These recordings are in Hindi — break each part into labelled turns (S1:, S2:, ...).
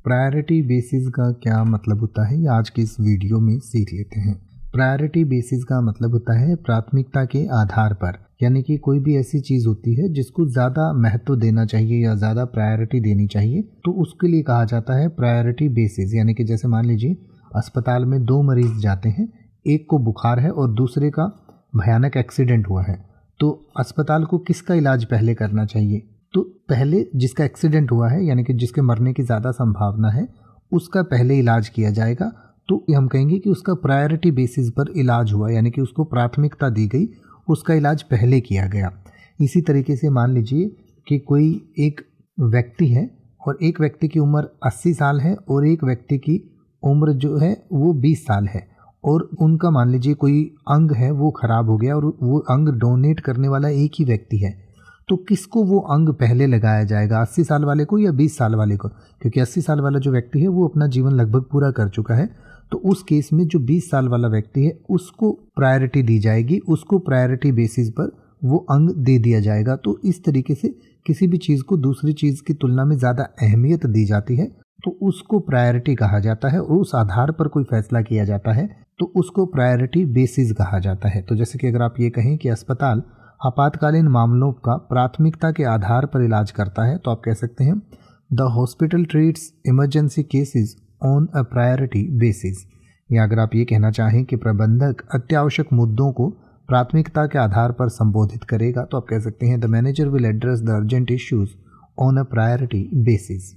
S1: प्रायोरिटी बेसिस का क्या मतलब होता है, ये आज की इस वीडियो में सीख लेते हैं। प्रायोरिटी बेसिस का मतलब होता है प्राथमिकता के आधार पर, यानी कि कोई भी ऐसी चीज़ होती है जिसको ज़्यादा महत्व देना चाहिए या ज़्यादा प्रायोरिटी देनी चाहिए, तो उसके लिए कहा जाता है प्रायोरिटी बेसिस। यानी कि जैसे मान लीजिए अस्पताल में 2 मरीज़ जाते हैं, एक को बुखार है और दूसरे का भयानक एक्सीडेंट हुआ है, तो अस्पताल को किसका इलाज पहले करना चाहिए? तो पहले जिसका एक्सीडेंट हुआ है, यानी कि जिसके मरने की ज़्यादा संभावना है, उसका पहले इलाज किया जाएगा। तो हम कहेंगे कि उसका प्रायोरिटी बेसिस पर इलाज हुआ, यानी कि उसको प्राथमिकता दी गई, उसका इलाज पहले किया गया। इसी तरीके से मान लीजिए कि कोई एक व्यक्ति है और एक व्यक्ति की उम्र 80 साल है और एक व्यक्ति की उम्र जो है वो 20 साल है, और उनका मान लीजिए कोई अंग है वो ख़राब हो गया और वो अंग डोनेट करने वाला एक ही व्यक्ति है, तो किसको वो अंग पहले लगाया जाएगा, 80 साल वाले को या 20 साल वाले को? क्योंकि 80 साल वाला जो व्यक्ति है वो अपना जीवन लगभग पूरा कर चुका है, तो उस केस में जो 20 साल वाला व्यक्ति है उसको प्रायोरिटी दी जाएगी, उसको प्रायोरिटी बेसिस पर वो अंग दे दिया जाएगा। तो इस तरीके से किसी भी चीज़ को दूसरी चीज़ की तुलना में ज़्यादा अहमियत दी जाती है तो उसको प्रायोरिटी कहा जाता है, और उस आधार पर कोई फैसला किया जाता है तो उसको प्रायोरिटी बेसिस कहा जाता है। तो जैसे कि अगर आप ये कहें कि अस्पताल आपातकालीन मामलों का प्राथमिकता के आधार पर इलाज करता है, तो आप कह सकते हैं the hospital treats emergency cases on a priority basis. या अगर आप ये कहना चाहें कि प्रबंधक अत्यावश्यक मुद्दों को प्राथमिकता के आधार पर संबोधित करेगा, तो आप कह सकते हैं the manager will address the urgent issues on a priority basis.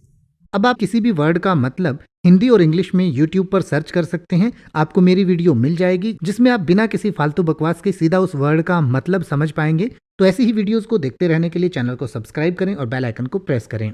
S2: अब आप किसी भी वर्ड का मतलब हिंदी और इंग्लिश में YouTube पर सर्च कर सकते हैं, आपको मेरी वीडियो मिल जाएगी जिसमें आप बिना किसी फालतू बकवास के सीधा उस वर्ड का मतलब समझ पाएंगे। तो ऐसी ही वीडियोस को देखते रहने के लिए चैनल को सब्सक्राइब करें और बेल आइकन को प्रेस करें।